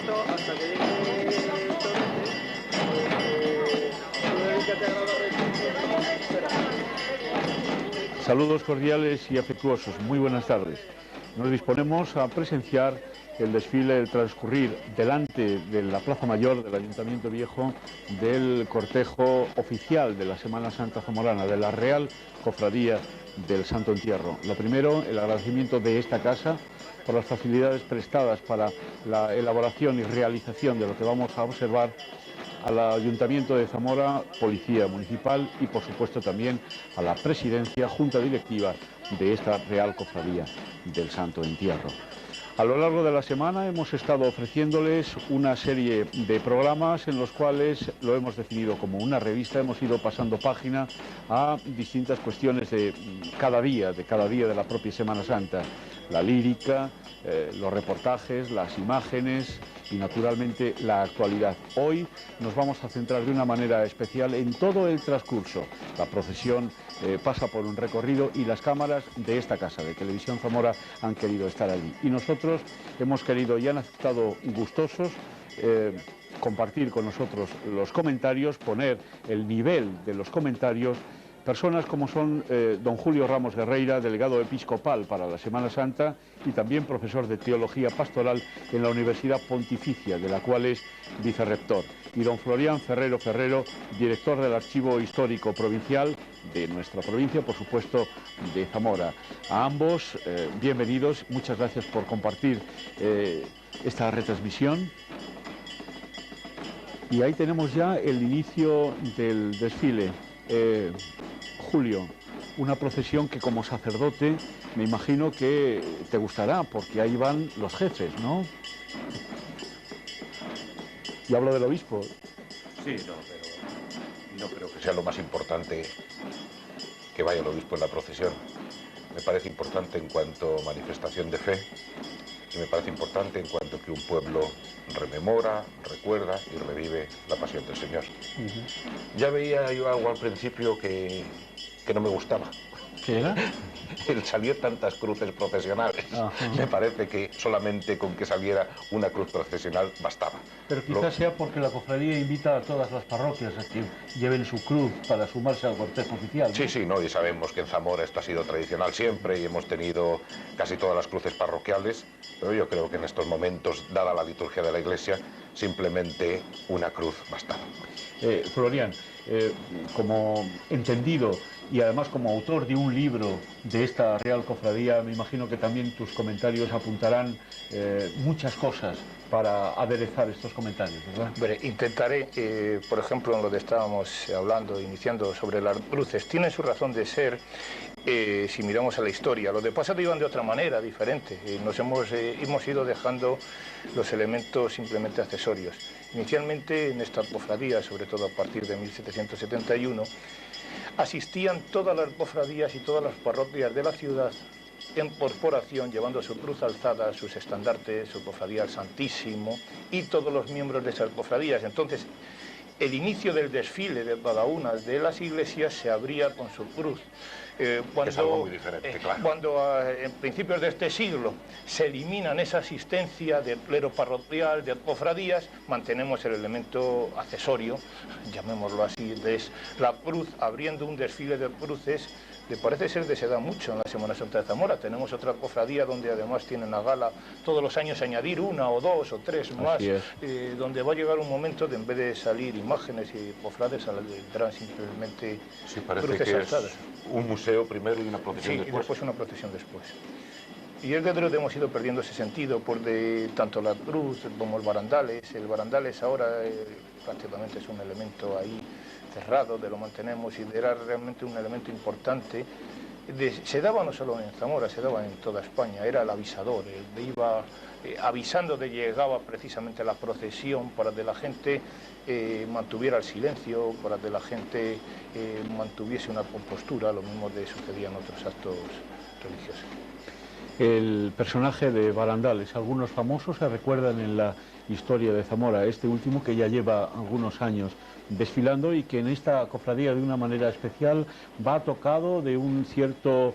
esto hasta que llegue Torrente, tú dedícate a grabar el... Espera. Saludos cordiales y afectuosos, muy buenas tardes. Nos disponemos a presenciar el desfile, el transcurrir delante de la Plaza Mayor del Ayuntamiento Viejo del cortejo oficial de la Semana Santa Zamorana, de la Real Cofradía del Santo Entierro. Lo primero, el agradecimiento de esta casa por las facilidades prestadas para la elaboración y realización de lo que vamos a observar, al Ayuntamiento de Zamora, Policía Municipal y por supuesto también a la Presidencia, Junta Directiva de esta Real Cofradía del Santo Entierro. A lo largo de la semana hemos estado ofreciéndoles una serie de programas en los cuales lo hemos definido como una revista, hemos ido pasando página a distintas cuestiones de cada día de la propia Semana Santa, la lírica, los reportajes, las imágenes y naturalmente la actualidad. Hoy nos vamos a centrar de una manera especial en todo el transcurso. La procesión pasa por un recorrido y las cámaras de esta casa, de Televisión Zamora, han querido estar allí. Y nosotros hemos querido y han aceptado gustosos compartir con nosotros los comentarios, poner el nivel de los comentarios. Personas como son don Julio Ramos Guerreira, delegado episcopal para la Semana Santa y también profesor de Teología Pastoral en la Universidad Pontificia, de la cual es vicerrector, y don Florián Ferrero, director del Archivo Histórico Provincial de nuestra provincia, por supuesto de Zamora. A ambos, bienvenidos, muchas gracias por compartir esta retransmisión. Y ahí tenemos ya el inicio del desfile. Julio, una procesión que como sacerdote me imagino que te gustará, porque ahí van los jefes, ¿no? Y hablo del obispo. Sí, pero no creo que sea lo más importante que vaya el obispo en la procesión. Me parece importante en cuanto a manifestación de fe y me parece importante en cuanto que un pueblo rememora, recuerda y revive la pasión del Señor. Ya veía yo algo al principio que no me gustaba. ¿Qué era? El salir tantas cruces procesionales. Ajá. Me parece que solamente con que saliera una cruz procesional bastaba. Pero quizás sea porque la cofradía invita a todas las parroquias a que lleven su cruz para sumarse al cortejo oficial, ¿no? Sí, no, y sabemos que en Zamora esto ha sido tradicional siempre y hemos tenido casi todas las cruces parroquiales, pero yo creo que en estos momentos, dada la liturgia de la Iglesia, simplemente una cruz bastaba. Florián, como entendido y además como autor de un libro de esta Real Cofradía, me imagino que también tus comentarios apuntarán muchas cosas para aderezar estos comentarios, ¿verdad? Bueno, intentaré, por ejemplo, en lo que estábamos hablando, iniciando sobre las cruces, tiene su razón de ser si miramos a la historia. Los de pasado iban de otra manera, diferente. Nos hemos ido dejando los elementos simplemente accesorios. Inicialmente en esta cofradía, sobre todo a partir de 1771, asistían todas las cofradías y todas las parroquias de la ciudad en corporación, llevando su cruz alzada, sus estandartes, su cofradía al Santísimo y todos los miembros de esas cofradías. Entonces, el inicio del desfile de cada una de las iglesias se abría con su cruz. Es algo muy diferente, claro. Cuando en principios de este siglo se eliminan esa asistencia del clero parroquial, de cofradías, mantenemos el elemento accesorio, llamémoslo así, de la cruz, abriendo un desfile de cruces. Le parece ser que se da mucho en la Semana Santa de Zamora. Tenemos otra cofradía donde además tienen a gala todos los años añadir una o dos o tres más, donde va a llegar un momento de en vez de salir imágenes y cofrades, saldrán simplemente cruces que alzadas. Es un museo primero y una procesión después. Y después una procesión después. Y es que creo que hemos ido perdiendo ese sentido por tanto la cruz como el barandales. El barandales ahora prácticamente es un elemento ahí cerrado, de lo mantenemos y era realmente un elemento importante. Se daba no solo en Zamora, se daba en toda España, era el avisador, iba avisando de que llegaba precisamente la procesión para que la gente mantuviera el silencio, para que la gente mantuviese una compostura, lo mismo que sucedía en otros actos religiosos. El personaje de Barandales, algunos famosos se recuerdan en la historia de Zamora, este último que ya lleva algunos años desfilando y que en esta cofradía de una manera especial va tocado de un cierto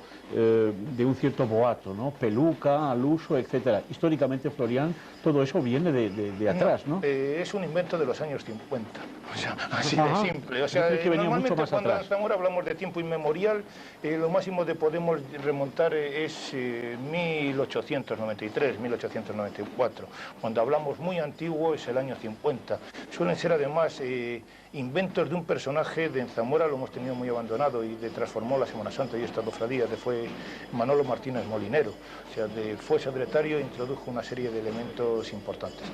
boato, ¿no? Peluca al uso, etcétera. Históricamente, Florian, todo eso viene de atrás, ¿no? Es un invento de los años 50, o sea, así Ajá. de simple. O sea, Yo creo que venía normalmente mucho más cuando en atrás. Zamora hablamos de tiempo inmemorial, lo máximo que podemos remontar es 1893, 1894. Cuando hablamos muy antiguo es el año 50. Suelen ser además inventos de un personaje de en Zamora, lo hemos tenido muy abandonado y transformó la Semana Santa y esta cofradía, que fue Manolo Martínez Molinero. O sea, fue secretario e introdujo una serie de elementos importantes.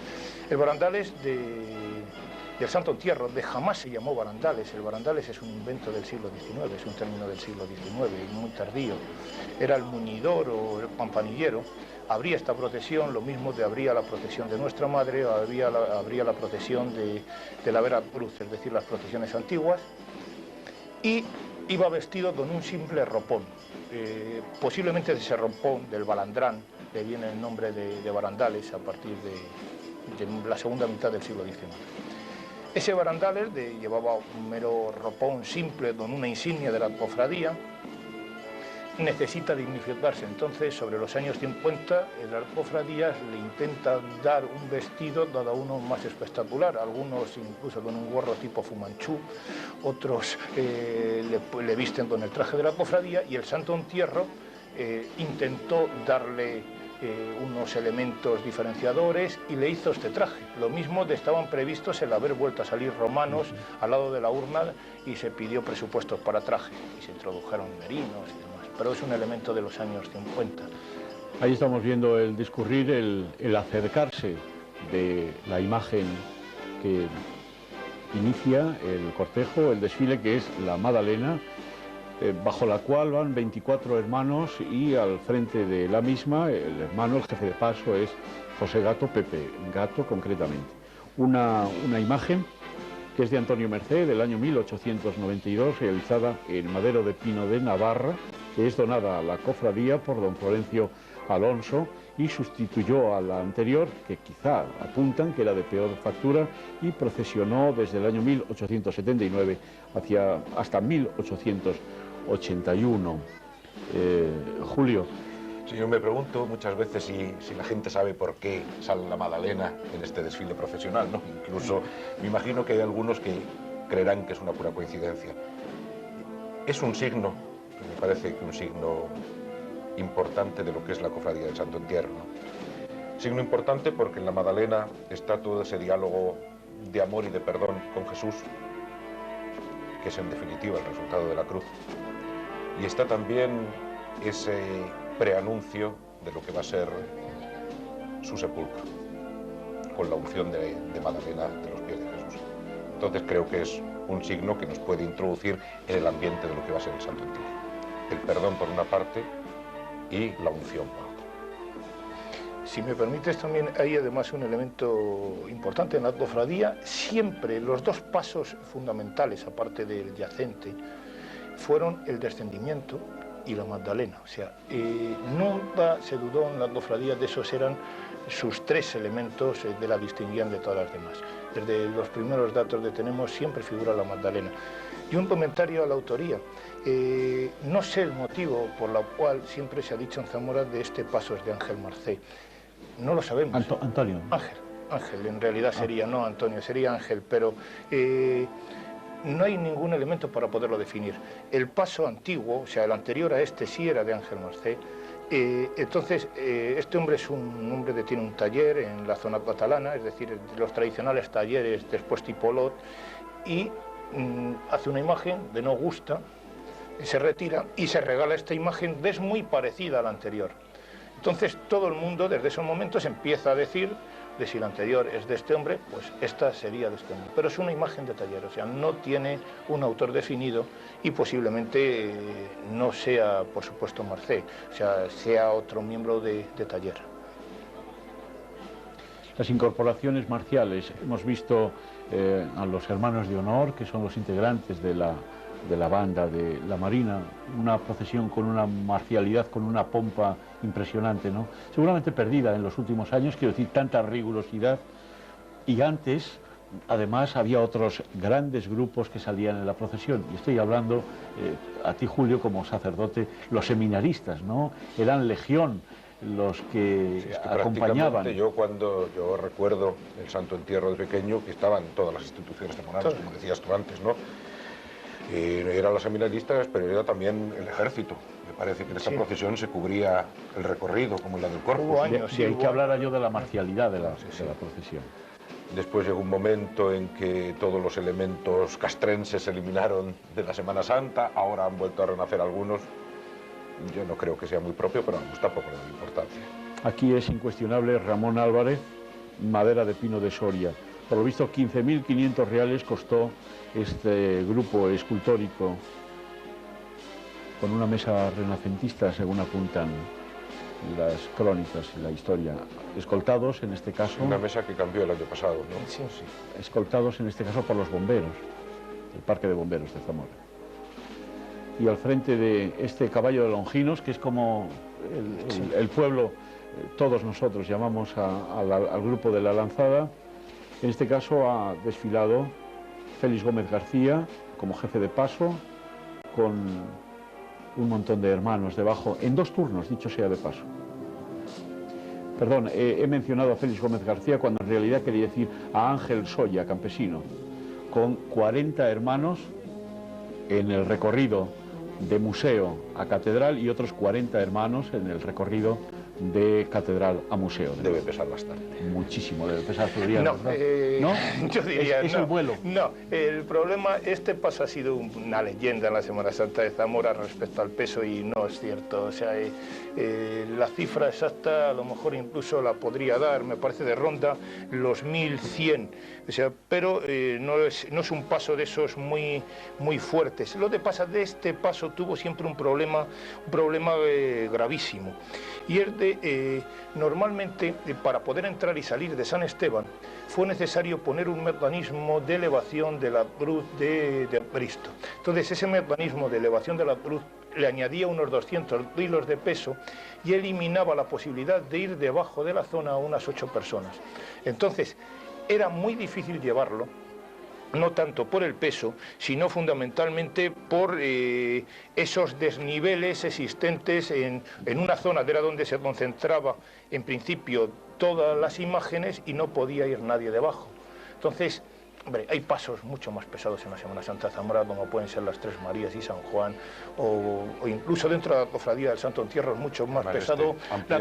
El barandales del Santo Entierro, jamás se llamó barandales. El barandales es un invento del siglo XIX, es un término del siglo XIX, muy tardío. Era el muñidor o el campanillero. Habría esta procesión, lo mismo habría la procesión de Nuestra Madre, habría la procesión de la Vera Cruz, es decir, las procesiones antiguas, y iba vestido con un simple ropón. Posiblemente de ese ropón, del balandrán, le viene el nombre de barandales a partir de la segunda mitad del siglo XIX. Ese barandales llevaba un mero ropón simple con una insignia de la cofradía. Necesita dignificarse, entonces sobre los años 50 las cofradías le intentan dar un vestido, cada uno más espectacular, algunos incluso con un gorro tipo Fumanchú, otros le visten con el traje de la cofradía, y el Santo Entierro intentó darle unos elementos diferenciadores y le hizo este traje. Lo mismo estaban previstos el haber vuelto a salir romanos al lado de la urna y se pidió presupuestos para traje y se introdujeron merinos y demás, pero es un elemento de los años 50. Ahí estamos viendo el discurrir, el acercarse de la imagen que inicia el cortejo, el desfile, que es la Madalena, bajo la cual van 24 hermanos, y al frente de la misma, el hermano, el jefe de paso, es José Gato, Pepe Gato concretamente. Una imagen que es de Antonio Mercé, del año 1892, realizada en madero de pino de Navarra, que es donada a la cofradía por don Florencio Alonso y sustituyó a la anterior, que quizá apuntan que era de peor factura, y procesionó desde el año 1879 hasta 1881. Julio. Sí, yo me pregunto muchas veces si la gente sabe por qué sale la Madalena en este desfile profesional, ¿no? Incluso me imagino que hay algunos que creerán que es una pura coincidencia. Es un signo, me parece que un signo importante de lo que es la cofradía del Santo Entierro, ¿no? Signo importante porque en la Madalena está todo ese diálogo de amor y de perdón con Jesús, que es en definitiva el resultado de la cruz. Y está también ese preanuncio de lo que va a ser su sepulcro, con la unción de Madalena de los pies de Jesús. Entonces creo que es un signo que nos puede introducir en el ambiente de lo que va a ser el Santo Entierro. El perdón por una parte y la unción por otra. Si me permites, también hay además un elemento importante en la cofradía. Siempre los dos pasos fundamentales, aparte del yacente, fueron el descendimiento y la Magdalena. O sea, nunca se dudó en la cofradía, de esos eran sus tres elementos de la distinguían de todas las demás. Desde los primeros datos que tenemos siempre figura la Magdalena. Y un comentario a la autoría. No sé el motivo por el cual siempre se ha dicho en Zamora de este paso es de Ángel Marcé. No lo sabemos. Antonio. Ángel, en realidad sería, no Antonio, sería Ángel, pero no hay ningún elemento para poderlo definir. El paso antiguo, o sea, el anterior a este sí era de Ángel Marcé. Entonces, este hombre es un hombre que tiene un taller en la zona catalana, es decir, los tradicionales talleres después tipo Lot, y hace una imagen de no gusta, se retira y se regala esta imagen, es muy parecida a la anterior. Entonces todo el mundo desde esos momentos empieza a decir de si la anterior es de este hombre, pues esta sería de este hombre. Pero es una imagen de taller, o sea, no tiene un autor definido y posiblemente no sea, por supuesto, Marcé, o sea, sea otro miembro de taller. Las incorporaciones marciales, hemos visto a los hermanos de honor, que son los integrantes de la banda de la Marina, una procesión con una marcialidad, con una pompa impresionante, ¿no? Seguramente perdida en los últimos años, quiero decir, tanta rigurosidad. Y antes, además había otros grandes grupos que salían en la procesión, y estoy hablando a ti, Julio, como sacerdote, los seminaristas, ¿no? Eran legión los que Sí, es que acompañaban. prácticamente yo recuerdo el Santo Entierro de pequeño, que estaban todas las instituciones zamoranas, como decías tú antes, ¿no? Eran los seminaristas, pero era también el ejército. Me parece que en esta procesión se cubría el recorrido, como en la del Corpus. Hubo años, De ahí que hablara yo de la marcialidad de la procesión. Después llegó un momento en que todos los elementos castrenses se eliminaron de la Semana Santa, ahora han vuelto a renacer algunos. Yo no creo que sea muy propio, pero vamos, tampoco le doy importancia. Aquí es incuestionable Ramón Álvarez, madera de pino de Soria. Por lo visto, 15.500 reales costó este grupo escultórico con una mesa renacentista, según apuntan las crónicas y la historia. Escoltados, en este caso... Una mesa que cambió el año pasado, ¿no? Sí. Escoltados, en este caso, por los bomberos, el Parque de Bomberos de Zamora. Y al frente de este caballo de Longinos, que es como el pueblo, todos nosotros llamamos al grupo de la Lanzada. En este caso ha desfilado Félix Gómez García como jefe de paso, con un montón de hermanos debajo, en 2 turnos, dicho sea de paso. Perdón, he mencionado a Félix Gómez García cuando en realidad quería decir a Ángel Soya, campesino, con 40 hermanos en el recorrido de museo a catedral y otros 40 hermanos en el recorrido de catedral a museo. Debe pesar bastante. Muchísimo, debe pesar, Florian, No, ¿verdad? ¿No? yo diría Es no. el vuelo. No, el problema, este paso ha sido una leyenda en la Semana Santa de Zamora respecto al peso y no es cierto. O sea, la cifra exacta a lo mejor incluso la podría dar, me parece de ronda los 1.100. O sea, pero no es un paso de esos muy fuertes. Lo que pasa de este paso tuvo siempre un problema gravísimo. Y es de, normalmente, para poder entrar y salir de San Esteban, fue necesario poner un mecanismo de elevación de la cruz de Cristo. Entonces, ese mecanismo de elevación de la cruz le añadía unos 200 kilos de peso y eliminaba la posibilidad de ir debajo de la zona a unas 8 personas. Entonces, era muy difícil llevarlo, no tanto por el peso, sino fundamentalmente por esos desniveles existentes en una zona que era donde se concentraba en principio todas las imágenes y no podía ir nadie debajo. Entonces, hombre, hay pasos mucho más pesados en la Semana Santa de Zamora, como pueden ser las Tres Marías y San Juan, o incluso dentro de la cofradía del Santo Entierro es mucho más pesado la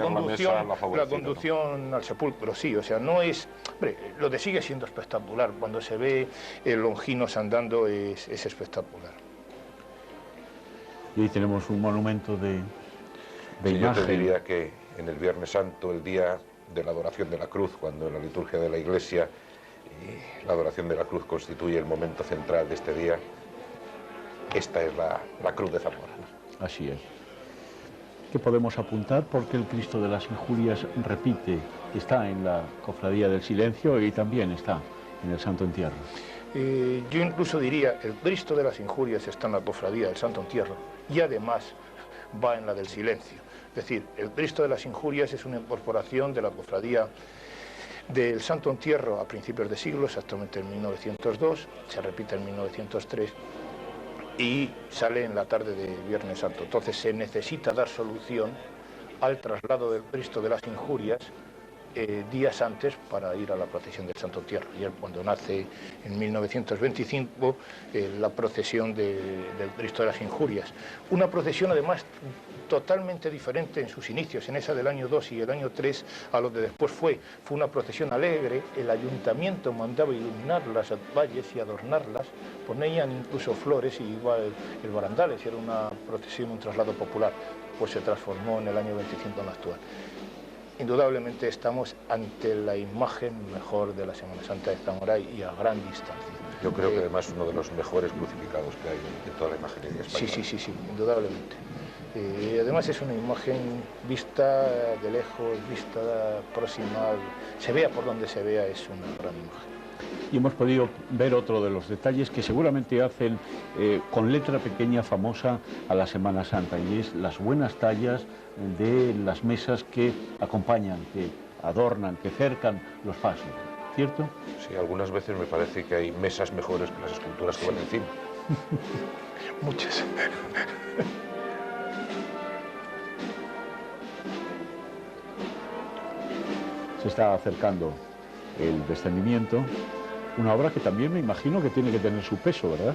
conducción al sepulcro, sí, o sea, no es... Hombre, lo de sigue siendo espectacular, cuando se ve Longinos andando es espectacular. Y ahí tenemos un monumento de Sí, imagen. yo te diría que en el Viernes Santo, el día de la adoración de la cruz, cuando en la liturgia de la Iglesia la adoración de la cruz constituye el momento central de este día, esta es la cruz de Zamora. Así es. ¿Qué podemos apuntar? Porque el Cristo de las Injurias repite, está en la Cofradía del Silencio y también está en el Santo Entierro. Yo incluso diría, el Cristo de las Injurias está en la Cofradía del Santo Entierro y además va en la del Silencio. Es decir, el Cristo de las Injurias es una incorporación de la Cofradía del Santo Entierro a principios de siglo, exactamente en 1902, se repite en 1903 y sale en la tarde de Viernes Santo. Entonces se necesita dar solución al traslado del Cristo de las Injurias días antes para ir a la procesión del Santo Entierro. Y él, cuando nace en 1925 la procesión del Cristo de las Injurias. Una procesión además totalmente diferente en sus inicios, en esa del año 2 y el año 3 a lo que después fue una procesión alegre. El ayuntamiento mandaba iluminar las valles y adornarlas, ponían incluso flores y iba el barandales, era una procesión, un traslado popular, pues se transformó en el año 25 en la actual. Indudablemente estamos ante la imagen mejor de la Semana Santa de Zamora y a gran distancia. Yo creo que además es uno de los mejores crucificados que hay en toda la imaginería española. Sí, indudablemente. Además es una imagen vista de lejos, vista próxima, se vea por donde se vea, es una gran imagen. Y hemos podido ver otro de los detalles que seguramente hacen con letra pequeña famosa a la Semana Santa, y es las buenas tallas de las mesas que acompañan, que adornan, que cercan los pasos. ¿cierto? Sí, algunas veces me parece que hay mesas mejores que las esculturas que van encima. Muchas. Se está acercando el descendimiento, una obra que también me imagino que tiene que tener su peso, ¿verdad?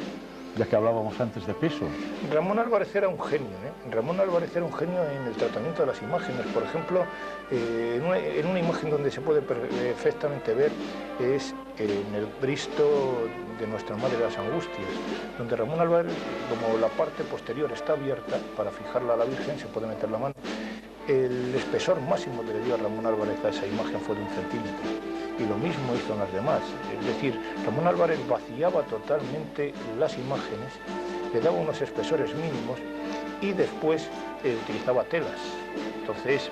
Ya que hablábamos antes de peso. Ramón Álvarez era un genio, ¿eh? Ramón Álvarez era un genio en el tratamiento de las imágenes. Por ejemplo, en una imagen donde se puede perfectamente ver es en el Cristo de Nuestra Madre de las Angustias, donde Ramón Álvarez, como la parte posterior está abierta para fijarla a la Virgen, se puede meter la mano. El espesor máximo que le dio a Ramón Álvarez a esa imagen fue de 1 centímetro. Y lo mismo hizo en las demás. Es decir, Ramón Álvarez vaciaba totalmente las imágenes, le daba unos espesores mínimos y después utilizaba telas. Entonces,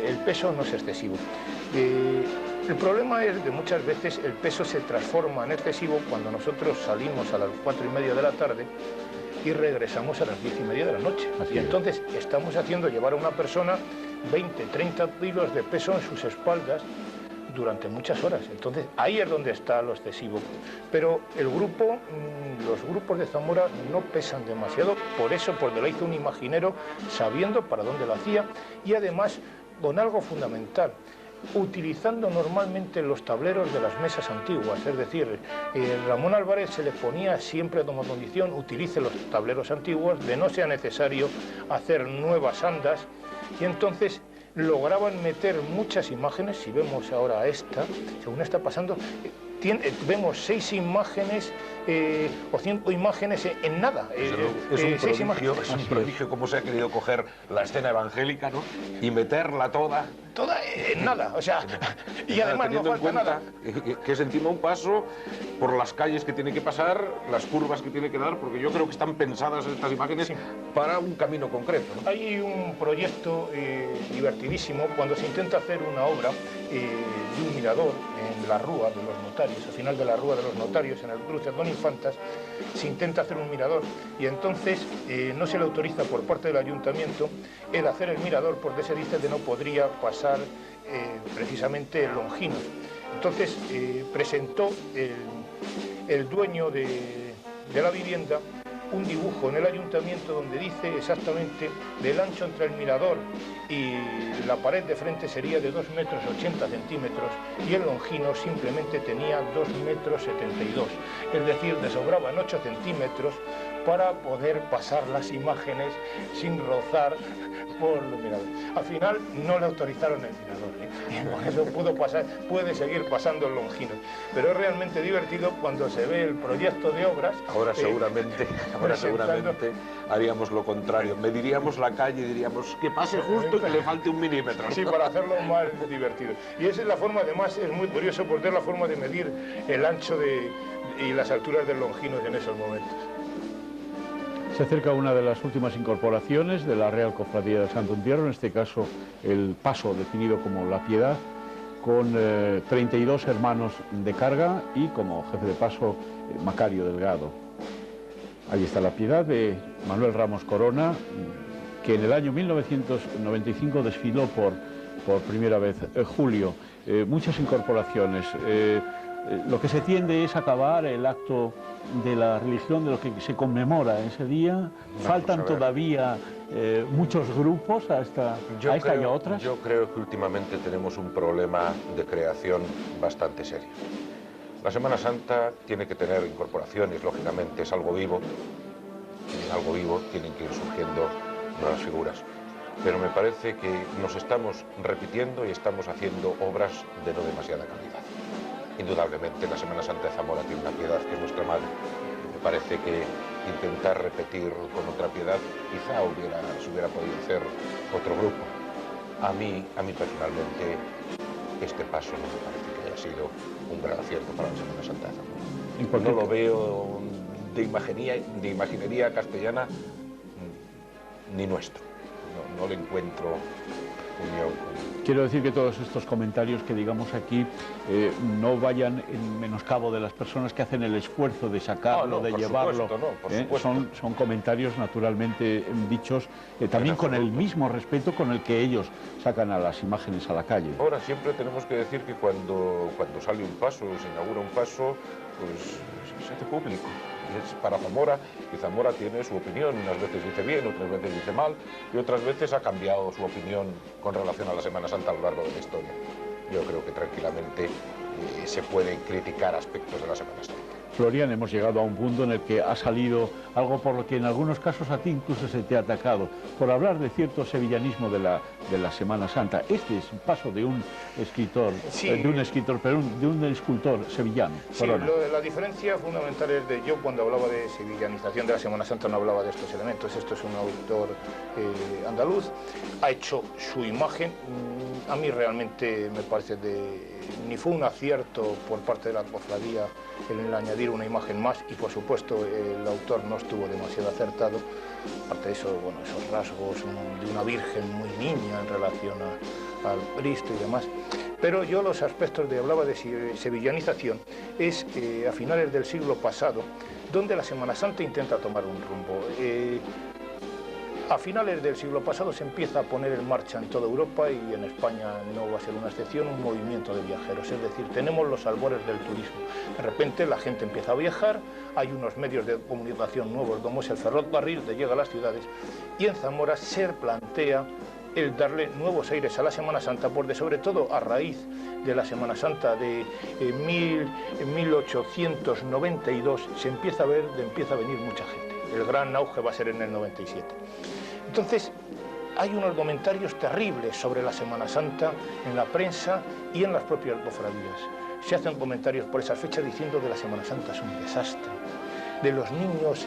el peso no es excesivo. El problema es que muchas veces el peso se transforma en excesivo cuando nosotros salimos a las 4:30 de la tarde y regresamos a las 10:30 de la noche. Así y es. entonces estamos haciendo llevar a una persona 20, 30 kilos de peso en sus espaldas durante muchas horas. Entonces ahí es donde está lo excesivo. Pero el grupo, los grupos de Zamora no pesan demasiado, por eso porque lo hizo un imaginero sabiendo para dónde lo hacía y además con algo fundamental, utilizando normalmente los tableros de las mesas antiguas, es decir, Ramón Álvarez se le ponía siempre como condición, utilice los tableros antiguos, de no sea necesario hacer nuevas andas, y entonces lograban meter muchas imágenes. Si vemos ahora esta, según está pasando, vemos 6 imágenes o 5 imágenes en nada. Es un prodigio cómo se ha querido coger la escena evangélica, ¿no? Y meterla toda en nada, o sea, y además no teniendo en falta nada. cuenta que es encima un paso por las calles que tiene que pasar, las curvas que tiene que dar, porque yo creo que están pensadas estas imágenes para un camino concreto, ¿no? Hay un proyecto divertidísimo cuando se intenta hacer una obra de un mirador en la Rúa de los Notarios, al final de la Rúa de los Notarios, en el cruce Don Infantas, se intenta hacer un mirador y entonces no se le autoriza por parte del ayuntamiento el hacer el mirador porque se dice que no podría pasar precisamente el Longinos. Entonces presentó el dueño de la vivienda un dibujo en el ayuntamiento donde dice exactamente del ancho entre el mirador y la pared de frente sería de 2,80 metros y el Longino simplemente tenía 2,72 metros. Es decir, le sobraban 8 centímetros para poder pasar las imágenes sin rozar por los miradores. Al final no le autorizaron el mirador, y por eso puede seguir pasando el Longino. Pero es realmente divertido cuando se ve el proyecto de obras. Ahora seguramente haríamos lo contrario. Mediríamos la calle y diríamos que pase justo y que le falte 1 milímetro. Sí, para hacerlo más divertido. Y esa es la forma, además, es muy curioso porque es la forma de medir el ancho y las alturas del Longinos en esos momentos. Se acerca una de las últimas incorporaciones de la Real Cofradía del Santo Entierro, en este caso el paso definido como La Piedad, con 32 hermanos de carga y como jefe de paso Macario Delgado. Ahí está La Piedad de Manuel Ramos Corona, que en el año 1995 desfiló por primera vez. Julio, muchas incorporaciones. Lo que se tiende es acabar el acto de la religión, de lo que se conmemora ese día. Faltan todavía muchos grupos a esta y a otras. Yo creo que últimamente tenemos un problema de creación bastante serio. La Semana Santa tiene que tener incorporaciones, lógicamente es algo vivo, y en algo vivo tienen que ir surgiendo nuevas figuras. Pero me parece que nos estamos repitiendo y estamos haciendo obras de no demasiada calidad. Indudablemente la Semana Santa de Zamora tiene una piedad que es nuestra madre. Me parece que intentar repetir con otra piedad quizá se hubiera podido hacer otro grupo. A mí personalmente este paso no me parece que haya sido un gran acierto para la Semana Santa de Zamora. No lo veo de imaginería castellana ni nuestro. No le encuentro unión con... Quiero decir que todos estos comentarios que digamos aquí no vayan en menoscabo de las personas que hacen el esfuerzo de sacarlo, de llevarlo. Son comentarios naturalmente dichos también con el mismo respeto con el que ellos sacan a las imágenes a la calle. Ahora siempre tenemos que decir que cuando sale un paso, se inaugura un paso, pues se hace público. Es para Zamora, y Zamora tiene su opinión, unas veces dice bien, otras veces dice mal, y otras veces ha cambiado su opinión con relación a la Semana Santa a lo largo de la historia. Yo creo que tranquilamente se pueden criticar aspectos de la Semana Santa. Florian, hemos llegado a un punto en el que ha salido algo por lo que en algunos casos a ti incluso se te ha atacado, por hablar de cierto sevillanismo de la Semana Santa. Este es un paso de un escritor, sí, de un escultor sevillano. Sí, la diferencia fundamental es de yo cuando hablaba de sevillanización de la Semana Santa no hablaba de estos elementos. Esto es un autor andaluz, ha hecho su imagen. A mí realmente me parece ni fue un acierto por parte de la cofradía el añadir una imagen más, y por supuesto el autor no estuvo demasiado acertado. Aparte de eso, bueno, esos rasgos de una virgen muy niña en relación al Cristo y demás. Pero yo los aspectos hablaba de sevillanización es a finales del siglo pasado, donde la Semana Santa intenta tomar un rumbo. A finales del siglo pasado se empieza a poner en marcha en toda Europa, y en España no va a ser una excepción, un movimiento de viajeros. Es decir, tenemos los albores del turismo. De repente la gente empieza a viajar, hay unos medios de comunicación nuevos como es el ferrocarril que llega a las ciudades, y en Zamora se plantea el darle nuevos aires a la Semana Santa, porque sobre todo a raíz de la Semana Santa de 1892 se empieza a venir mucha gente. El gran auge va a ser en el 97. Entonces, hay unos comentarios terribles sobre la Semana Santa en la prensa y en las propias cofradías. Se hacen comentarios por esas fechas diciendo que la Semana Santa es un desastre, de los niños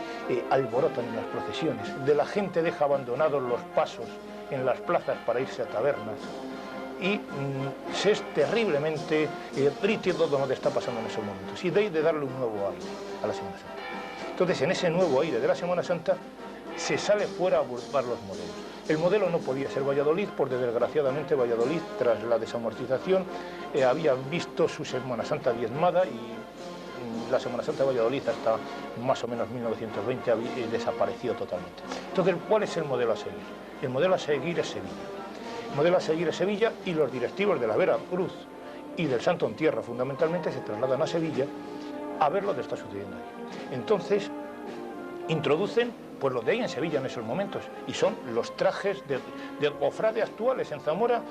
alborotan en las procesiones, de la gente deja abandonados los pasos en las plazas para irse a tabernas, y se es terriblemente triste todo lo que está pasando en esos momentos, y de darle un nuevo aire a la Semana Santa. Entonces, en ese nuevo aire de la Semana Santa se sale fuera a buscar los modelos. El modelo no podía ser Valladolid, porque desgraciadamente Valladolid, tras la desamortización, había visto su Semana Santa diezmada, y la Semana Santa de Valladolid hasta más o menos 1920 desapareció totalmente. Entonces, ¿cuál es el modelo a seguir? El modelo a seguir es Sevilla. El modelo a seguir es Sevilla, y los directivos de la Vera Cruz y del Santo Entierro fundamentalmente se trasladan a Sevilla a ver lo que está sucediendo ahí. Entonces, introducen pues lo de ahí en Sevilla en esos momentos, y son los trajes de cofrade actuales. En Zamora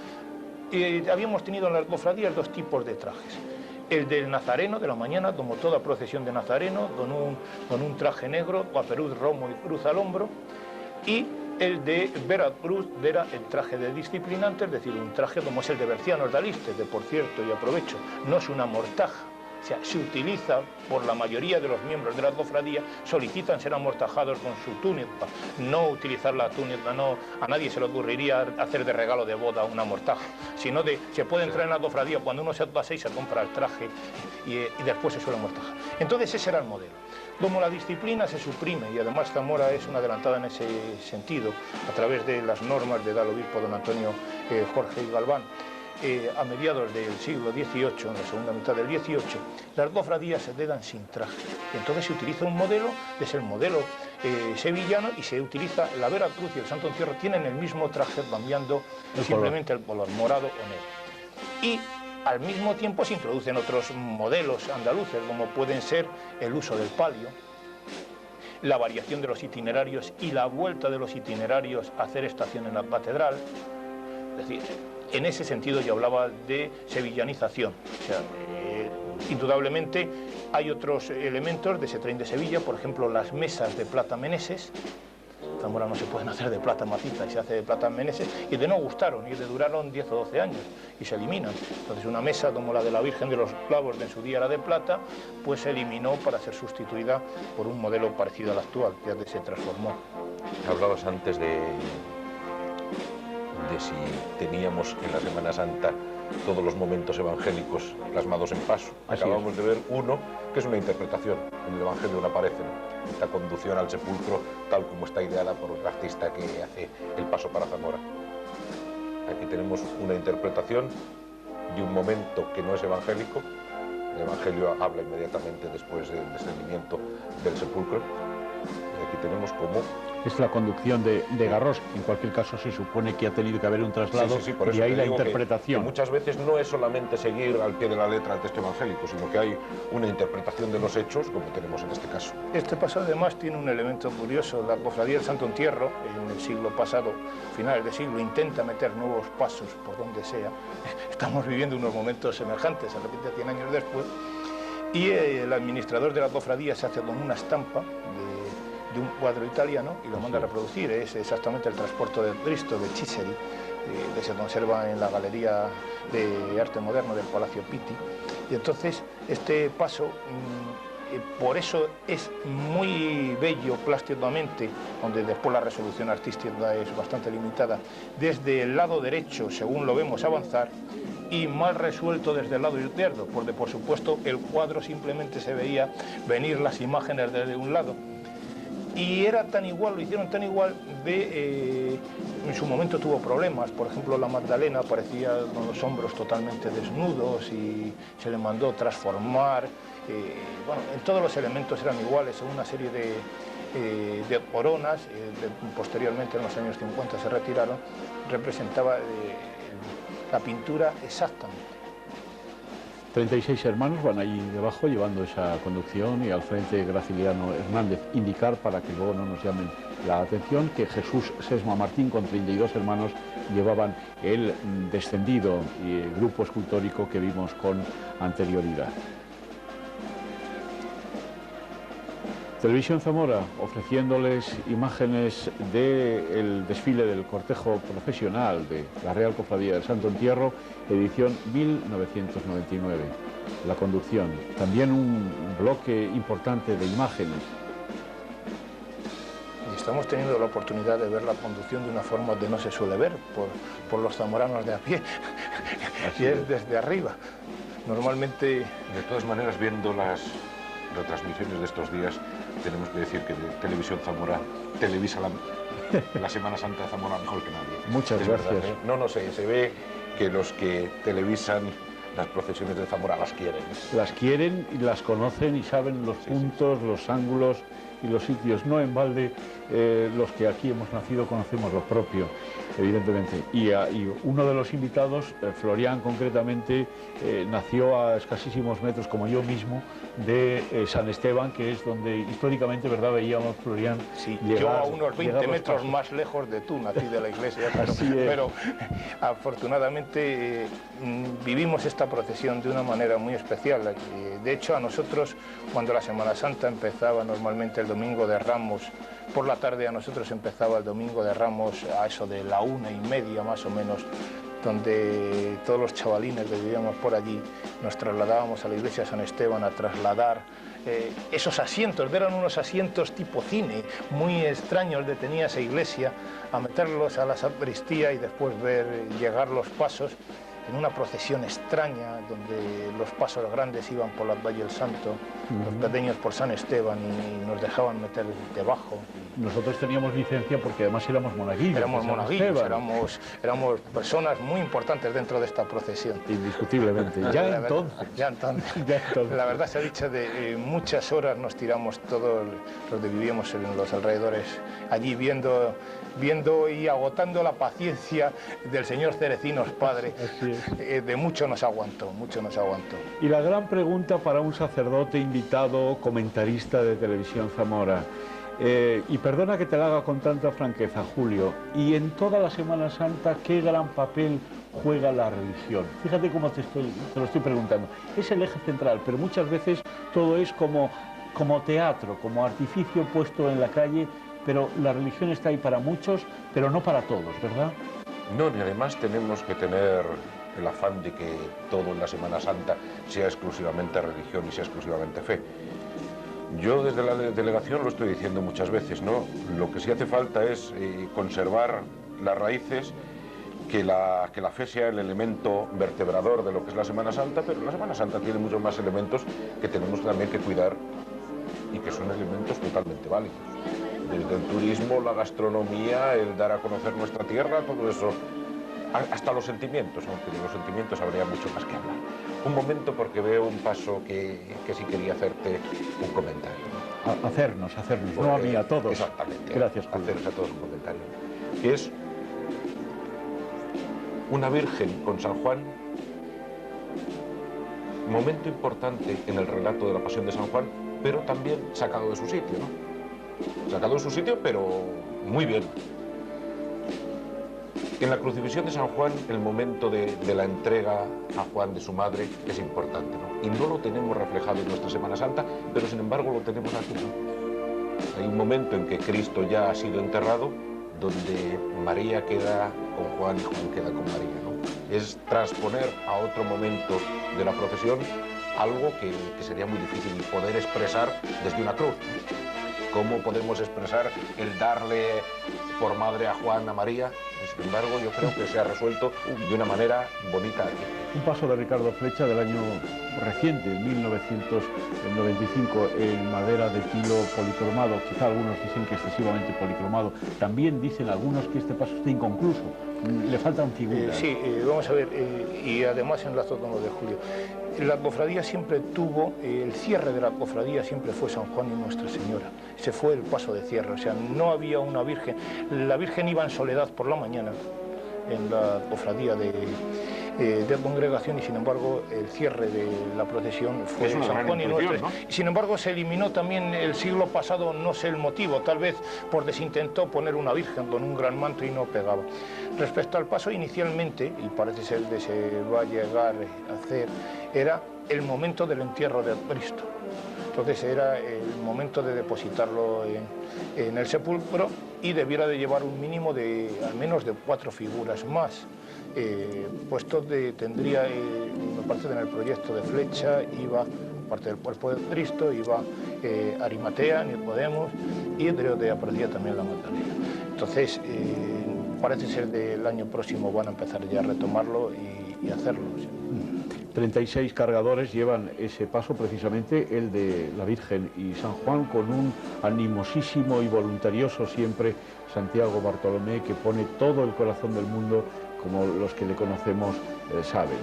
habíamos tenido en las cofradías dos tipos de trajes: el del nazareno de la mañana, como toda procesión de nazareno, con un traje negro, guaperuz, romo y cruz al hombro, y el de Vera Cruz era el traje de disciplinante, es decir, un traje como es el de Bercianos de Aliste, que por cierto, y aprovecho, no es una mortaja. O sea, se utiliza por la mayoría de los miembros de la cofradía, solicitan ser amortajados con su túnica, no utilizar la túnica, no, a nadie se le ocurriría hacer de regalo de boda una mortaja, sino se puede entrar en la cofradía cuando uno se pase y se compra el traje y después se suele amortajar. Entonces ese era el modelo. Como la disciplina se suprime, y además Zamora es una adelantada en ese sentido, a través de las normas de el obispo don Antonio Jorge y Galván, a mediados del siglo XVIII, en la segunda mitad del XVIII, las cofradías se quedan sin traje. Entonces se utiliza un modelo, que es el modelo sevillano, y se utiliza la Vera Cruz y el Santo Entierro, tienen el mismo traje, cambiando simplemente el color, morado o negro. Y al mismo tiempo se introducen otros modelos andaluces, como pueden ser el uso del palio, la variación de los itinerarios y la vuelta de los itinerarios a hacer estación en la catedral. Es decir, en ese sentido yo hablaba de sevillanización. O sea, indudablemente hay otros elementos de ese tren de Sevilla, por ejemplo, las mesas de plata meneses. En Zamora no se pueden hacer de plata maciza, y se hace de plata meneses, y de no gustaron, y de duraron 10 o 12 años, y se eliminan. Entonces una mesa como la de la Virgen de los Clavos, de en su día era de plata, pues se eliminó para ser sustituida por un modelo parecido al actual, que se transformó. Hablabas antes de si teníamos en la Semana Santa todos los momentos evangélicos plasmados en paso. Acabamos de ver uno que es una interpretación. En el Evangelio no aparecen. Esta conducción al sepulcro tal como está ideada por el artista que hace el paso para Zamora. Aquí tenemos una interpretación de un momento que no es evangélico. El Evangelio habla inmediatamente después del descendimiento del sepulcro. Y aquí tenemos como... Es la conducción de Garros. En cualquier caso se supone que ha tenido que haber un traslado, por eso y ahí te la digo interpretación. que muchas veces no es solamente seguir al pie de la letra el texto evangélico, sino que hay una interpretación de los hechos, como tenemos en este caso. Este paso además tiene un elemento curioso. La Cofradía del Santo Entierro, en el siglo pasado, finales de siglo, intenta meter nuevos pasos por donde sea. Estamos viviendo unos momentos semejantes, de repente 100 años después, y el administrador de la cofradía se hace con una estampa de un cuadro italiano y lo manda a reproducir. Es exactamente el Transporto del Cristo de Ciceri, que se conserva en la Galería de Arte Moderno del Palacio Pitti. Y entonces este paso, por eso es muy bello plásticamente, donde después la resolución artística es bastante limitada, desde el lado derecho, según lo vemos avanzar, y mal resuelto desde el lado izquierdo, porque por supuesto el cuadro simplemente se veía venir las imágenes desde un lado. Y era tan igual, lo hicieron tan igual, en su momento tuvo problemas. Por ejemplo, la Magdalena aparecía con los hombros totalmente desnudos y se le mandó transformar. Bueno, en todos los elementos eran iguales, en una serie de coronas, posteriormente en los años 50 se retiraron, representaba la pintura exactamente. 36 hermanos van allí debajo llevando esa conducción y al frente Graciliano Hernández. Indicar, para que luego no nos llamen la atención, que Jesús Sesma Martín con 32 hermanos llevaban el descendido grupo escultórico que vimos con anterioridad. Televisión Zamora ofreciéndoles imágenes del desfile del cortejo profesional de la Real Cofradía del Santo Entierro, edición 1999. La conducción, también un bloque importante de imágenes. Y estamos teniendo la oportunidad de ver la conducción de una forma que no se suele ver por los zamoranos de a pie, y es desde arriba. Normalmente... De todas maneras, viendo las retransmisiones de estos días, tenemos que decir que Televisión Zamora televisa la Semana Santa de Zamora mejor que nadie. Muchas gracias. Verdad, ¿eh? No sé, se ve que los que televisan las procesiones de Zamora las quieren. Las quieren y las conocen y saben los puntos, los ángulos y los sitios. No en balde, los que aquí hemos nacido conocemos lo propio, evidentemente. Y uno de los invitados, Florian concretamente, nació a escasísimos metros, como yo mismo, de San Esteban, que es donde históricamente, ¿verdad?, veíamos, Florian, sí, llegar, yo a unos 20 metros pasos más lejos de tú, nací de la iglesia, pero afortunadamente vivimos esta procesión de una manera muy especial. De hecho, a nosotros, cuando la Semana Santa empezaba normalmente el Domingo de Ramos, por la tarde a nosotros empezaba el Domingo de Ramos a eso de la 1:30 más o menos, donde todos los chavalines que vivíamos por allí nos trasladábamos a la iglesia de San Esteban a trasladar esos asientos, eran unos asientos tipo cine, muy extraños de tenía esa iglesia, a meterlos a la sacristía y después ver llegar los pasos en una procesión extraña, donde los pasos grandes iban por la Valle del Santo, los pequeños por San Esteban, y nos dejaban meter debajo. Nosotros teníamos licencia porque además éramos monaguillos. Éramos monaguillos, éramos personas muy importantes dentro de esta procesión. Indiscutiblemente. Ya entonces. La verdad se ha dicho, de muchas horas nos tiramos todos los que vivíamos en los alrededores, allí viendo y agotando la paciencia del señor Cerecinos Padre. De mucho nos aguantó, mucho nos aguantó. Y la gran pregunta para un sacerdote invitado, comentarista de Televisión Zamora, y perdona que te la haga con tanta franqueza, Julio, y en toda la Semana Santa, ¿qué gran papel juega la religión? Fíjate cómo te lo estoy preguntando. Es el eje central, pero muchas veces todo es como teatro, como artificio puesto en la calle, pero la religión está ahí para muchos, pero no para todos, ¿verdad? No, y además tenemos que tener el afán de que todo en la Semana Santa sea exclusivamente religión y sea exclusivamente fe. Yo desde la delegación lo estoy diciendo muchas veces, ¿no? Lo que sí hace falta es conservar las raíces, que la fe sea el elemento vertebrador de lo que es la Semana Santa, pero la Semana Santa tiene muchos más elementos que tenemos también que cuidar y que son elementos totalmente válidos. Desde el turismo, la gastronomía, el dar a conocer nuestra tierra, todo eso hasta los sentimientos, aunque de los sentimientos habría mucho más que hablar. Un momento porque veo un paso que sí quería hacerte un comentario. Hacernos, no a mí, a todos. Exactamente. Gracias, Julio. Haceros a todos un comentario. Que es una Virgen con San Juan, momento importante en el relato de la Pasión de San Juan, pero también sacado de su sitio, ¿no? Sacado de su sitio, pero muy bien. En la crucifixión de San Juan, el momento de la entrega a Juan de su madre es importante, ¿no? Y no lo tenemos reflejado en nuestra Semana Santa, pero sin embargo lo tenemos aquí, ¿no? Hay un momento en que Cristo ya ha sido enterrado, donde María queda con Juan y Juan queda con María, ¿no? Es transponer a otro momento de la procesión algo que sería muy difícil poder expresar desde una cruz, ¿no? ¿Cómo podemos expresar el darle por madre a Juan, a María? Y sin embargo, yo creo que se ha resuelto de una manera bonita aquí. Un paso de Ricardo Flecha del año reciente, 1995, en madera de tilo policromado. Quizá algunos dicen que excesivamente policromado. También dicen algunos que este paso está inconcluso. Le faltan figuras. Sí, vamos a ver, y además enlazo con lo de Julio. La cofradía siempre tuvo, el cierre de la cofradía siempre fue San Juan y Nuestra Señora. Ese fue el paso de cierre, o sea, no había una Virgen. La Virgen iba en soledad por la mañana en la cofradía de congregación y sin embargo el cierre de la procesión fue San Juan y Nuestra, ¿no? Y sin embargo se eliminó también el siglo pasado, no sé el motivo, tal vez porque se intentó poner una Virgen con un gran manto y no pegaba. Respecto al paso inicialmente, y parece ser que se va a llegar a hacer, era el momento del entierro de Cristo. Entonces era el momento de depositarlo en el sepulcro y debiera de llevar un mínimo de al menos de 4 figuras más. Puesto tendría, me parece que en el proyecto de Flecha iba parte del cuerpo de Cristo, iba Arimatea, Nicodemos y entre otros aparecía también la Magdalena. Entonces parece ser del año próximo van a empezar ya a retomarlo y hacerlo. ¿Sí? 36 cargadores llevan ese paso, precisamente el de la Virgen y San Juan, con un animosísimo y voluntarioso siempre Santiago Bartolomé, que pone todo el corazón del mundo, como los que le conocemos saben.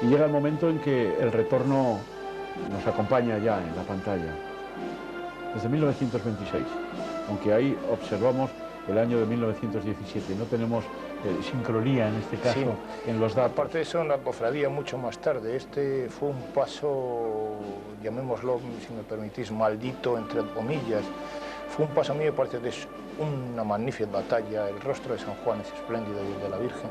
Y llega el momento en que el retorno nos acompaña ya en la pantalla, desde 1926, aunque ahí observamos el año de 1917, no tenemos sincronía en este caso, sí, en los datos. Aparte de eso, una cofradía mucho más tarde, este fue un paso, llamémoslo, si me permitís, maldito, entre comillas. Fue un paso, a mí me parece que es una magnífica batalla, el rostro de San Juan es espléndido y el de la Virgen,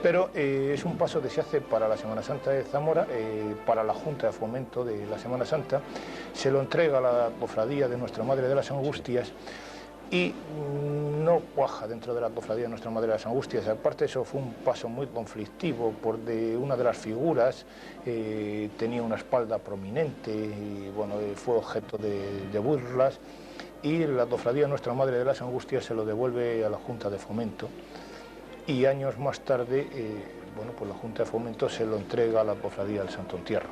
pero es un paso que se hace para la Semana Santa de Zamora, para la Junta de Fomento de la Semana Santa, se lo entrega a la cofradía de Nuestra Madre de las Angustias y no cuaja dentro de la cofradía de Nuestra Madre de las Angustias. Aparte de eso fue un paso muy conflictivo porque una de las figuras tenía una espalda prominente y bueno, fue objeto de burlas. Y la cofradía Nuestra Madre de las Angustias se lo devuelve a la Junta de Fomento y años más tarde, bueno, pues la Junta de Fomento se lo entrega a la cofradía del Santo Entierro.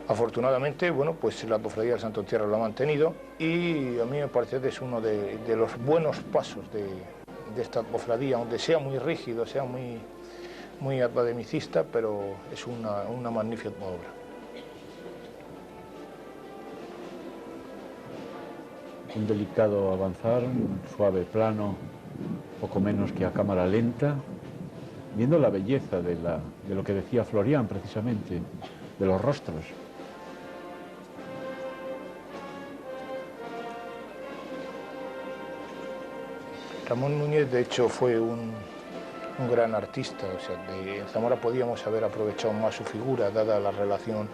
Afortunadamente, bueno, pues la cofradía del Santo Entierro lo ha mantenido y a mí me parece que es uno de los buenos pasos de esta cofradía, aunque sea muy rígido, sea muy academicista, pero es una magnífica obra. Un delicado avanzar, un suave plano, poco menos que a cámara lenta, viendo la belleza de lo que decía Florián precisamente, de los rostros. Ramón Núñez, de hecho, fue un gran artista, o sea, en Zamora podíamos haber aprovechado más su figura, dada la relación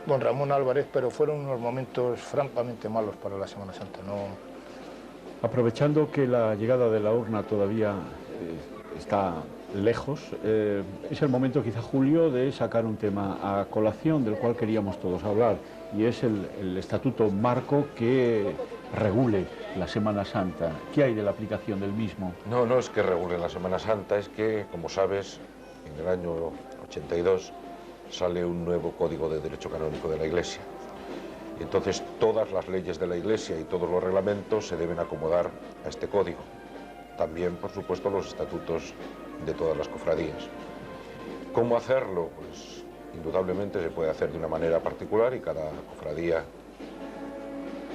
con Ramón Álvarez, pero fueron unos momentos francamente malos para la Semana Santa. ¿No? Aprovechando que la llegada de la urna todavía está lejos, es el momento quizá, Julio, de sacar un tema a colación del cual queríamos todos hablar, y es el estatuto marco que regule la Semana Santa. ¿Qué hay de la aplicación del mismo? No, no es que regule la Semana Santa, es que, como sabes, en el año 82 sale un nuevo Código de Derecho Canónico de la Iglesia. Entonces, todas las leyes de la Iglesia y todos los reglamentos se deben acomodar a este código. También, por supuesto, los estatutos de todas las cofradías. ¿Cómo hacerlo? Pues, indudablemente se puede hacer de una manera particular y cada cofradía,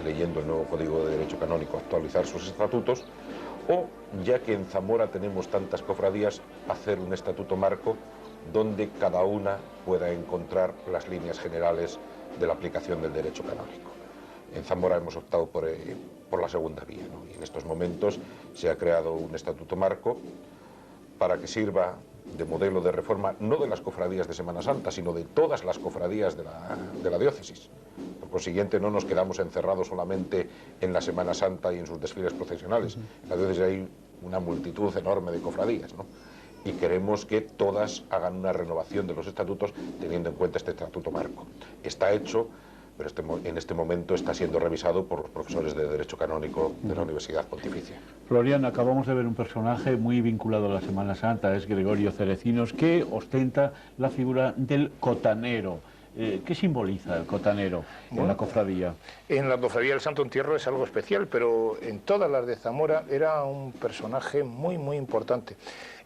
leyendo el nuevo Código de Derecho Canónico, actualizar sus estatutos, o, ya que en Zamora tenemos tantas cofradías, hacer un estatuto marco donde cada una pueda encontrar las líneas generales de la aplicación del derecho canónico. En Zamora hemos optado por la segunda vía, ¿no? Y en estos momentos se ha creado un estatuto marco para que sirva de modelo de reforma, no de las cofradías de Semana Santa, sino de todas las cofradías de la diócesis. Por consiguiente, no nos quedamos encerrados solamente en la Semana Santa y en sus desfiles procesionales. En la diócesis hay una multitud enorme de cofradías, ¿no? Y queremos que todas hagan una renovación de los estatutos teniendo en cuenta este estatuto marco. Está hecho, pero en este momento está siendo revisado por los profesores de Derecho Canónico de la Universidad Pontificia. Florian, acabamos de ver un personaje muy vinculado a la Semana Santa, es Gregorio Cerecinos, que ostenta la figura del cotanero. ¿Qué simboliza el cotanero en la cofradía? En la cofradía del Santo Entierro es algo especial, pero en todas las de Zamora era un personaje muy, muy importante.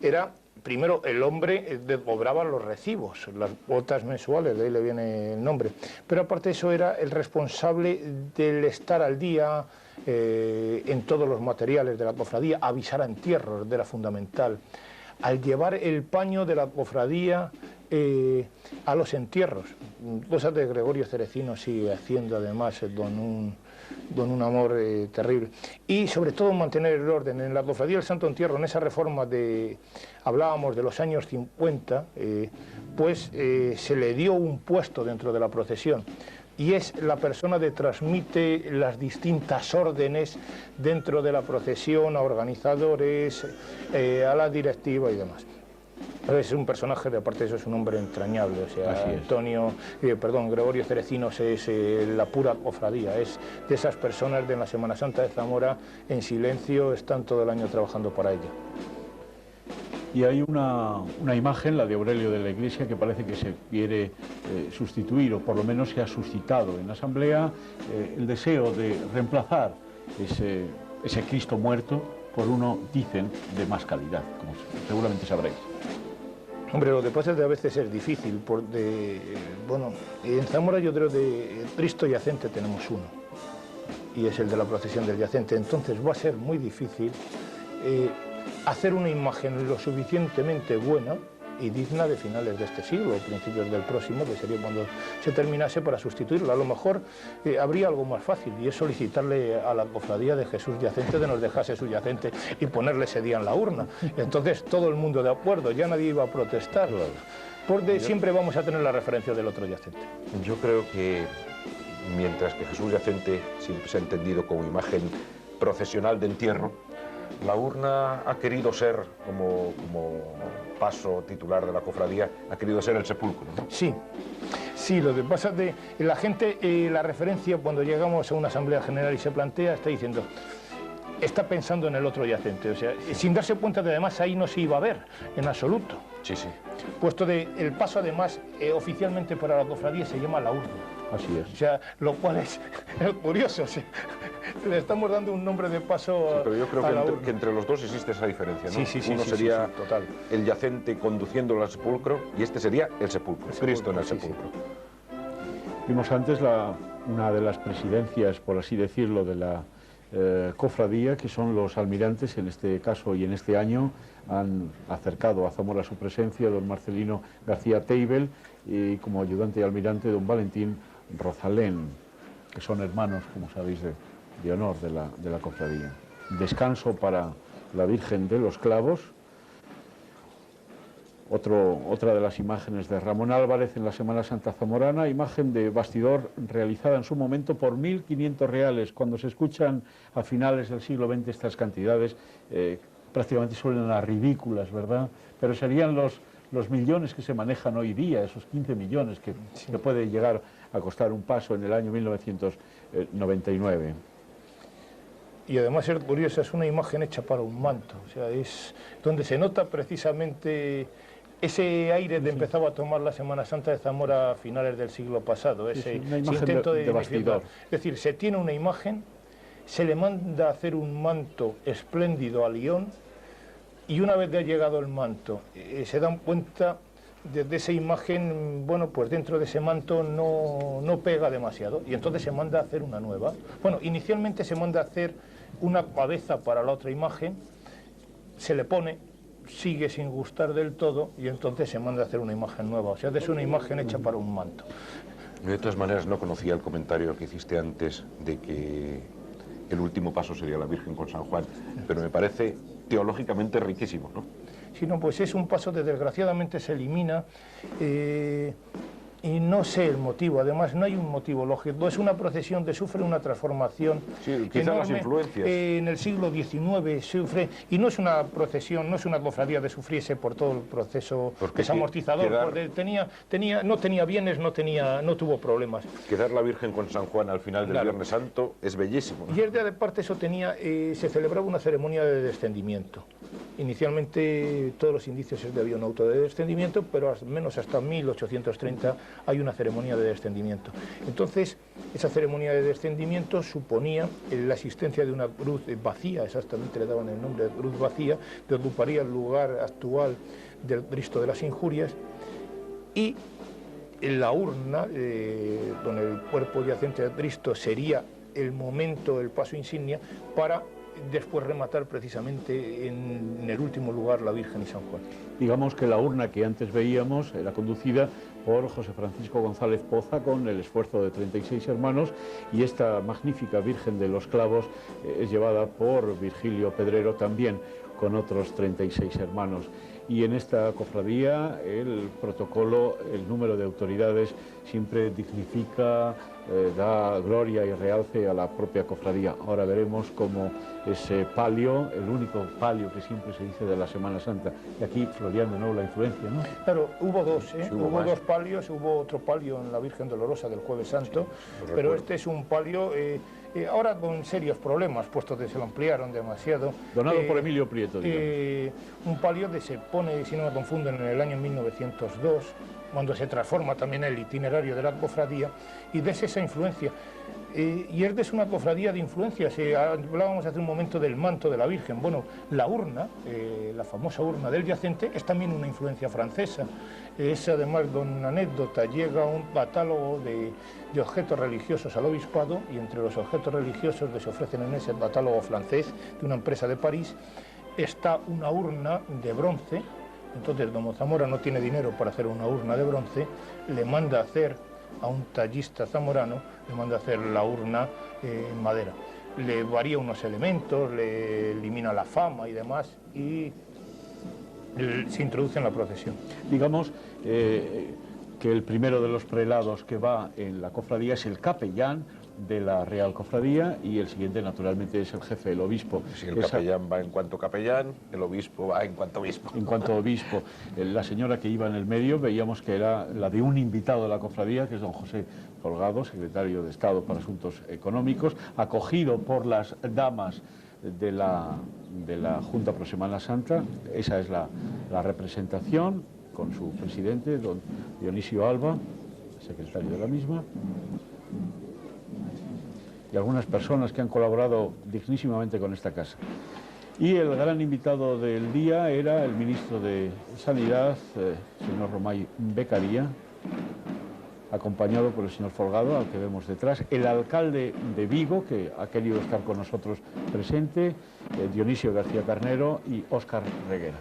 Era, primero, el hombre que cobraba los recibos, las cuotas mensuales, de ahí le viene el nombre. Pero aparte de eso era el responsable del estar al día en todos los materiales de la cofradía, avisar a entierros, era fundamental. Al llevar el paño de la cofradía a los entierros, cosas de Gregorio Cerecinos sigue haciendo además con un amor terrible. Y sobre todo mantener el orden. En la cofradía del Santo Entierro, en esa reforma hablábamos de los años 50, pues se le dio un puesto dentro de la procesión. Y es la persona que transmite las distintas órdenes dentro de la procesión a organizadores, a la directiva y demás. Es un personaje, aparte de eso, es un hombre entrañable. O sea, Gregorio Cerecinos es la pura cofradía, es de esas personas de la Semana Santa de Zamora, en silencio, están todo el año trabajando para ella. Y hay una imagen, la de Aurelio de la Iglesia, que parece que se quiere sustituir, o por lo menos se ha suscitado en la Asamblea el deseo de reemplazar ese Cristo muerto por uno, dicen, de más calidad, como seguramente sabréis. Hombre, lo que pasa es que a veces es difícil, porque, bueno, en Zamora yo creo que Cristo yacente tenemos uno, y es el de la procesión del yacente, entonces va a ser muy difícil hacer una imagen lo suficientemente buena y digna de finales de este siglo, principios del próximo, que sería cuando se terminase, para sustituirla. A lo mejor habría algo más fácil, y es solicitarle a la cofradía de Jesús Yacente que nos dejase su yacente y ponerle ese día en la urna. Entonces todo el mundo de acuerdo, ya nadie iba a protestar, porque siempre vamos a tener la referencia del otro yacente. Yo creo que mientras que Jesús Yacente siempre se ha entendido como imagen procesional de entierro, la urna ha querido ser, como paso titular de la cofradía, ha querido ser el sepulcro, ¿no? Sí, sí, lo que pasa es que la gente, la referencia cuando llegamos a una asamblea general y se plantea, está diciendo, está pensando en el otro yacente, o sea, sin darse cuenta de además ahí no se iba a ver en absoluto. Sí, sí. Puesto el paso además oficialmente para la cofradía se llama la urna. Así es. O sea, lo cual es curioso, o sea, le estamos dando un nombre de paso sí, pero yo creo a la urna. que entre los dos existe esa diferencia, ¿no? Sí, Uno sería total. el yacente conduciéndolo al sepulcro y este sería el sepulcro, Cristo en el sepulcro. Vimos antes una de las presidencias, por así decirlo, de la cofradía, que son los almirantes, en este caso y en este año han acercado a Zamora su presencia don Marcelino García Teibel y como ayudante y almirante don Valentín Rosalén, que son hermanos, como sabéis, de honor de la cofradía. Descanso para la Virgen de los Clavos. Otra de las imágenes de Ramón Álvarez en la Semana Santa zamorana, imagen de bastidor realizada en su momento por 1.500 reales. Cuando se escuchan a finales del siglo XX estas cantidades, prácticamente suenan a ridículas, ¿verdad? Pero serían los millones que se manejan hoy día, esos 15 millones que puede llegar a costar un paso en el año 1999. Y además es curiosa, es una imagen hecha para un manto, o sea, es donde se nota precisamente ese aire de empezaba a tomar la Semana Santa de Zamora a finales del siglo pasado, ese intento de bastidor. Es decir, se tiene una imagen, se le manda a hacer un manto espléndido a Lyon, y una vez de llegado el manto, se dan cuenta de esa imagen, bueno, pues dentro de ese manto no pega demasiado, y entonces se manda a hacer una nueva. Bueno, inicialmente se manda a hacer una cabeza para la otra imagen, se le pone, sigue sin gustar del todo, y entonces se manda a hacer una imagen nueva. O sea, es una imagen hecha para un manto. De todas maneras, no conocía el comentario que hiciste antes de que el último paso sería la Virgen con San Juan, pero me parece teológicamente riquísimo, ¿no? Si no, pues es un paso que desgraciadamente se elimina, y no sé el motivo, además no hay un motivo lógico, es una procesión que sufre una transformación quizás las enorme. influencias. En el siglo XIX sufre, y no es una procesión, no es una cofradía de sufrirse por todo el proceso desamortizador, porque no tenía bienes, no tuvo problemas. Quedar la Virgen con San Juan al final del Viernes Santo es bellísimo, ¿no? Y el día de parte eso tenía, se celebraba una ceremonia de descendimiento. Inicialmente todos los indicios es que había un auto de descendimiento, pero al menos hasta 1830 hay una ceremonia de descendimiento. Entonces, esa ceremonia de descendimiento suponía la existencia de una cruz vacía, exactamente le daban el nombre de cruz vacía, que ocuparía el lugar actual del Cristo de las Injurias, y en la urna, con el cuerpo yacente de Cristo, sería el momento, el paso insignia, para después rematar precisamente en el último lugar la Virgen y San Juan. Digamos que la urna que antes veíamos era conducida por José Francisco González Poza con el esfuerzo de 36 hermanos, y esta magnífica Virgen de los Clavos es llevada por Virgilio Pedrero también con otros 36 hermanos. Y en esta cofradía el protocolo, el número de autoridades siempre dignifica, da gloria y realce a la propia cofradía. Ahora veremos cómo ese palio, el único palio que siempre se dice de la Semana Santa, y aquí Florian de nuevo la influencia, ¿no? Claro, hubo dos, Sí, hubo dos palios, hubo otro palio en la Virgen Dolorosa del Jueves Santo, sí, pero este es un palio ahora con serios problemas, puesto que se lo ampliaron demasiado. Donado por Emilio Prieto, digamos. Un palio que se pone, si no me confunden, en el año 1902, cuando se transforma también el itinerario de la cofradía, y ves esa influencia. Y es una cofradía de influencias. Hablábamos hace un momento del manto de la Virgen. Bueno, la urna, la famosa urna del yacente, es también una influencia francesa. Es además, don anécdota, llega un catálogo de objetos religiosos al obispado, y entre los objetos religiosos que se ofrecen en ese catálogo francés de una empresa de París está una urna de bronce. Entonces, como Zamora no tiene dinero para hacer una urna de bronce, le manda a hacer a un tallista zamorano, le manda a hacer la urna en madera. Le varía unos elementos, le elimina la fama y demás, y se introduce en la procesión. Digamos que el primero de los prelados que va en la cofradía es el capellán de la Real Cofradía, y el siguiente naturalmente es el jefe, el obispo. Si el capellán va en cuanto capellán, el obispo va en cuanto obispo. En cuanto obispo. La señora que iba en el medio veíamos que era la de un invitado de la cofradía, que es don José Folgado, secretario de Estado para Asuntos Económicos, acogido por las damas de la Junta Pro Semana Santa. Esa es la representación, con su presidente, don Dionisio Alba, secretario de la misma, y algunas personas que han colaborado dignísimamente con esta casa. Y el gran invitado del día era el ministro de Sanidad, señor Romay Beccaria, acompañado por el señor Folgado, al que vemos detrás, el alcalde de Vigo, que ha querido estar con nosotros presente, Dionisio García Carnero y Óscar Reguera.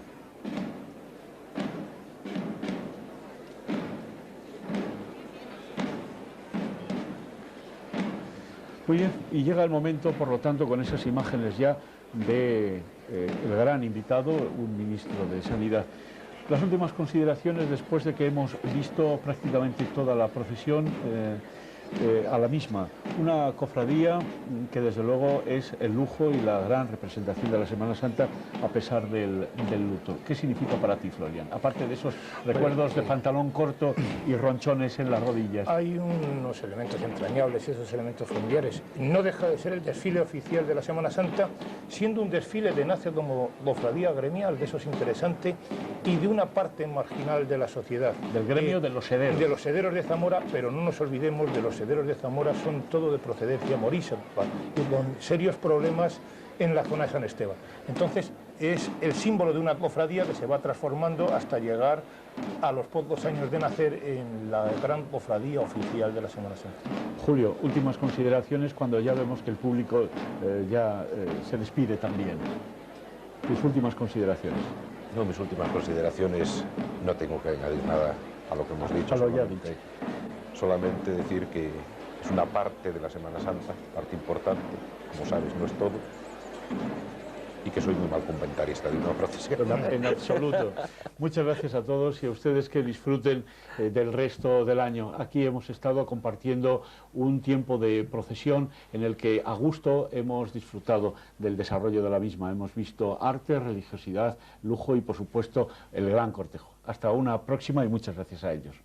Muy bien, y llega el momento, por lo tanto, con esas imágenes ya de el gran invitado, un ministro de Sanidad. Las últimas consideraciones, después de que hemos visto prácticamente toda la procesión, a la misma. Una cofradía que desde luego es el lujo y la gran representación de la Semana Santa a pesar del luto. ¿Qué significa para ti, Florian? Aparte de esos recuerdos de pantalón corto y ronchones en las rodillas. Hay unos elementos entrañables, esos elementos familiares. No deja de ser el desfile oficial de la Semana Santa, siendo un desfile de nace como cofradía gremial, de eso es interesante, y de una parte marginal de la sociedad. Del gremio de los sederos. De los sederos de Zamora, pero no nos olvidemos de los sederos de Zamora, son todo de procedencia morisca y con serios problemas en la zona de San Esteban. Entonces es el símbolo de una cofradía que se va transformando hasta llegar a los pocos años de nacer en la gran cofradía oficial de la Semana Santa. Julio, últimas consideraciones cuando ya vemos que el público se despide también. Tus últimas consideraciones. No, mis últimas consideraciones, no tengo que añadir nada a lo que hemos dicho. A lo ya dicho. Solamente decir que es una parte de la Semana Santa, parte importante, como sabes, no es todo, y que soy muy mal comentarista de una procesión. En absoluto. Muchas gracias a todos y a ustedes que disfruten del resto del año. Aquí hemos estado compartiendo un tiempo de procesión en el que a gusto hemos disfrutado del desarrollo de la misma. Hemos visto arte, religiosidad, lujo y por supuesto el gran cortejo. Hasta una próxima y muchas gracias a ellos.